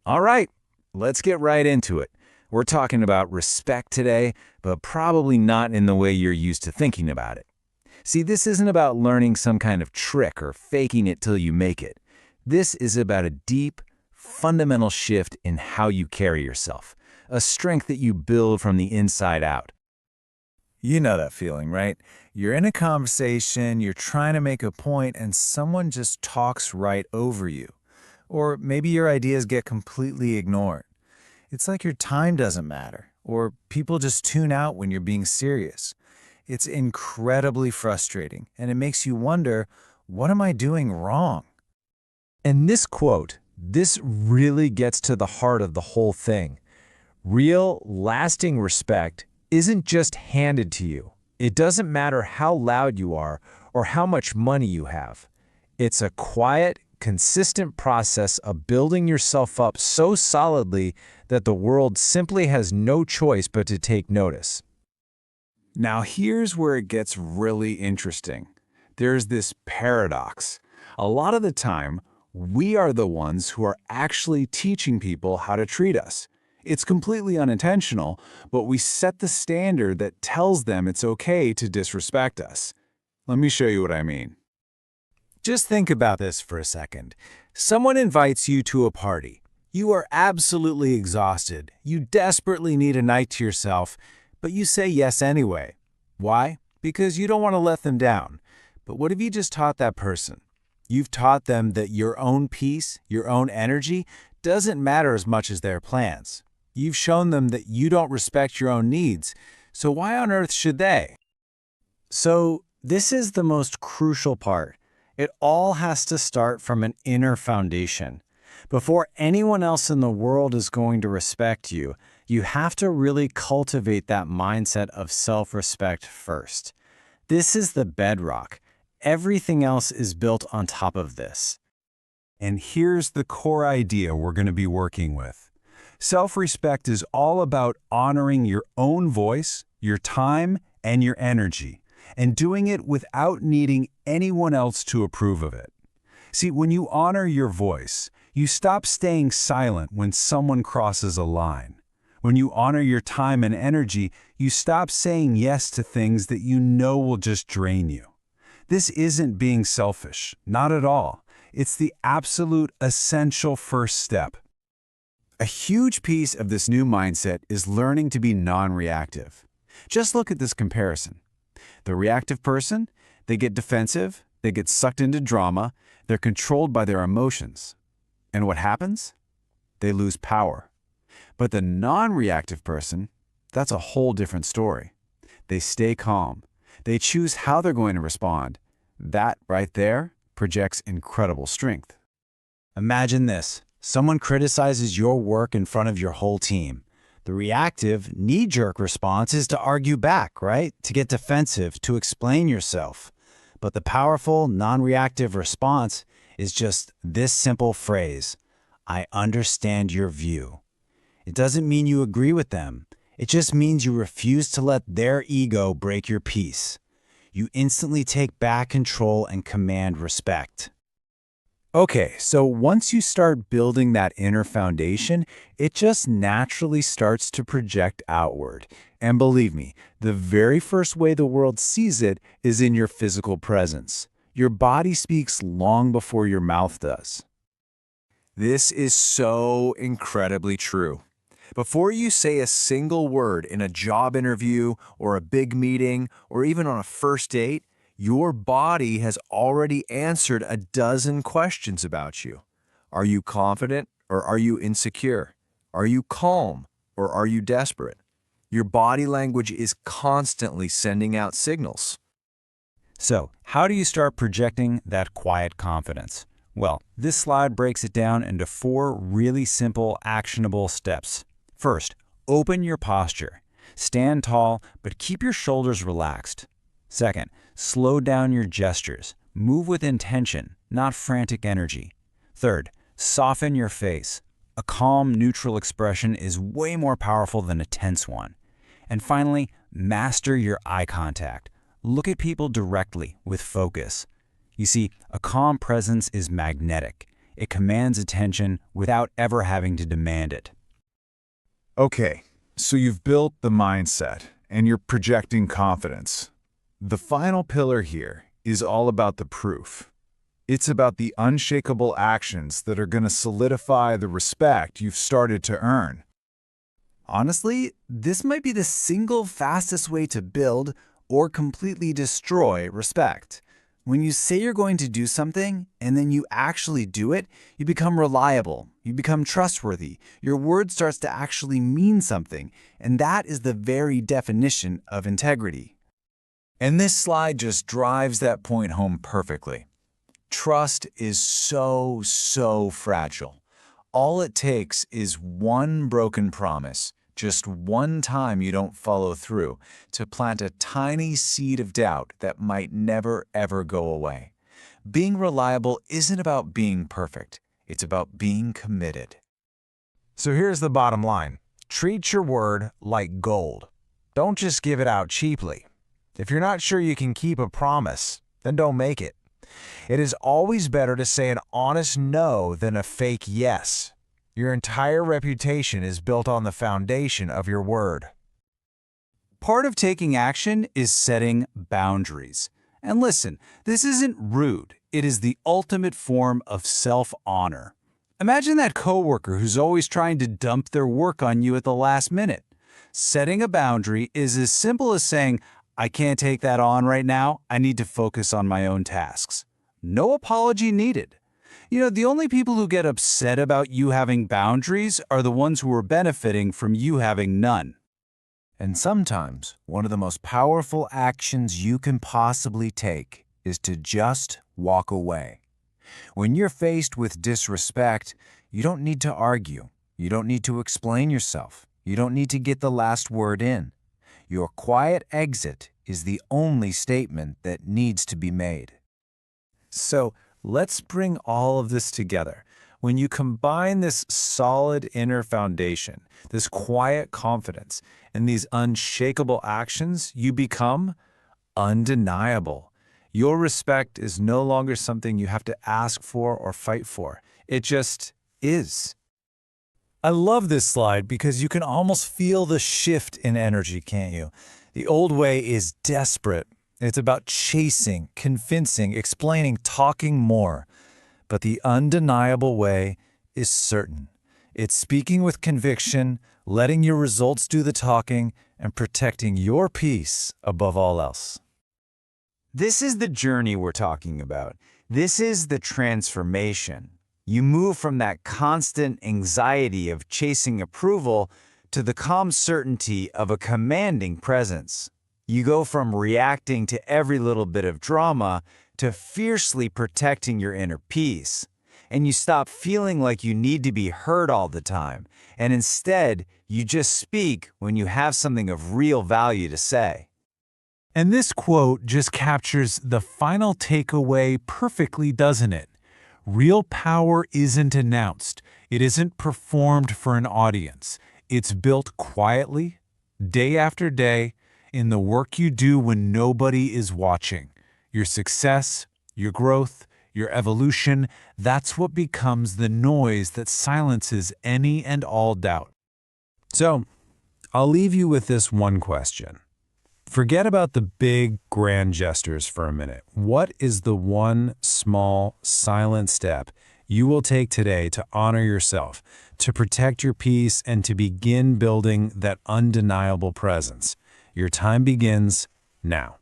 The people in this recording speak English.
All right, let's get right into it. We're talking about respect today, but probably not in the way you're used to thinking about it. See, this isn't about learning some kind of trick or faking it till you make it. This is about a deep, fundamental shift in how you carry yourself, a strength that you build from the inside out. You know that feeling, right? You're in a conversation, you're trying to make a point, and someone just talks right over you. Or maybe your ideas get completely ignored. It's like your time doesn't matter, or people just tune out when you're being serious. It's incredibly frustrating, and it makes you wonder, what am I doing wrong? And this quote, this really gets to the heart of the whole thing. Real, lasting respect isn't just handed to you. It doesn't matter how loud you are or how much money you have. It's a quiet, consistent process of building yourself up so solidly that the world simply has no choice but to take notice. Now, here's where it gets really interesting. There's this paradox. A lot of the time, we are the ones who are actually teaching people how to treat us. It's completely unintentional, but we set the standard that tells them it's okay to disrespect us. Let me show you what I mean. Just think about this for a second. Someone invites you to a party. You are absolutely exhausted. You desperately need a night to yourself, but you say yes anyway. Why? Because you don't want to let them down. But what have you just taught that person? You've taught them that your own peace, your own energy, doesn't matter as much as their plans. You've shown them that you don't respect your own needs, so why on earth should they? So, this is the most crucial part. It all has to start from an inner foundation. Before anyone else in the world is going to respect you, you have to really cultivate that mindset of self-respect first. This is the bedrock. Everything else is built on top of this. And here's the core idea we're going to be working with. Self-respect is all about honoring your own voice, your time, and your energy, and doing it without needing anyone else to approve of it. See, when you honor your voice, you stop staying silent when someone crosses a line. When you honor your time and energy, you stop saying yes to things that you know will just drain you. This isn't being selfish, not at all. It's the absolute essential first step. A huge piece of this new mindset is learning to be non-reactive. Just look at this comparison. The reactive person, they get defensive, they get sucked into drama, they're controlled by their emotions. And what happens? They lose power. But the non-reactive person, that's a whole different story. They stay calm. They choose how they're going to respond. That right there projects incredible strength. Imagine this. Someone criticizes your work in front of your whole team. The reactive, knee-jerk response is to argue back, right? To get defensive, to explain yourself. But the powerful, non-reactive response is just this simple phrase: I understand your view. It doesn't mean you agree with them. It just means you refuse to let their ego break your peace. You instantly take back control and command respect. Okay, so once you start building that inner foundation, it just naturally starts to project outward. And believe me, the very first way the world sees it is in your physical presence. Your body speaks long before your mouth does. This is so incredibly true. Before you say a single word in a job interview or a big meeting or even on a first date, your body has already answered a dozen questions about you. Are you confident or are you insecure? Are you calm or are you desperate? Your body language is constantly sending out signals. So, how do you start projecting that quiet confidence? Well, this slide breaks it down into 4 really simple, actionable steps. First, open your posture. Stand tall, but keep your shoulders relaxed. Second, slow down your gestures. Move with intention, not frantic energy. Third, soften your face. A calm, neutral expression is way more powerful than a tense one. And finally, master your eye contact. Look at people directly with focus. You see, a calm presence is magnetic. It commands attention without ever having to demand it. Okay, so you've built the mindset, and you're projecting confidence. The final pillar here is all about the proof. It's about the unshakable actions that are going to solidify the respect you've started to earn. Honestly, this might be the single fastest way to build or completely destroy respect. When you say you're going to do something and then you actually do it, you become reliable, you become trustworthy, your word starts to actually mean something, and that is the very definition of integrity. And this slide just drives that point home perfectly. Trust is so fragile. All it takes is one broken promise, just one time you don't follow through, to plant a tiny seed of doubt that might never ever go away. Being reliable isn't about being perfect. It's about being committed. So here's the bottom line. Treat your word like gold. Don't just give it out cheaply. If you're not sure you can keep a promise, then don't make it. It is always better to say an honest no than a fake yes. Your entire reputation is built on the foundation of your word. Part of taking action is setting boundaries. And listen, this isn't rude. It is the ultimate form of self-honor. Imagine that coworker who's always trying to dump their work on you at the last minute. Setting a boundary is as simple as saying, I can't take that on right now. I need to focus on my own tasks. No apology needed. You know, the only people who get upset about you having boundaries are the ones who are benefiting from you having none. And sometimes, one of the most powerful actions you can possibly take is to just walk away. When you're faced with disrespect, you don't need to argue. You don't need to explain yourself. You don't need to get the last word in. Your quiet exit is the only statement that needs to be made. So let's bring all of this together. When you combine this solid inner foundation, this quiet confidence, and these unshakable actions, you become undeniable. Your respect is no longer something you have to ask for or fight for. It just is. I love this slide because you can almost feel the shift in energy, can't you? The old way is desperate. It's about chasing, convincing, explaining, talking more. But the undeniable way is certain. It's speaking with conviction, letting your results do the talking, and protecting your peace above all else. This is the journey we're talking about. This is the transformation. You move from that constant anxiety of chasing approval to the calm certainty of a commanding presence. You go from reacting to every little bit of drama to fiercely protecting your inner peace. And you stop feeling like you need to be heard all the time. And instead, you just speak when you have something of real value to say. And this quote just captures the final takeaway perfectly, doesn't it? Real power isn't announced. It isn't performed for an audience. It's built quietly, day after day, in the work you do when nobody is watching. Your success, your growth, your evolution, that's what becomes the noise that silences any and all doubt. So, I'll leave you with this one question. Forget about the big, grand gestures for a minute. What is the one small, silent step you will take today to honor yourself, to protect your peace, and to begin building that undeniable presence? Your time begins now.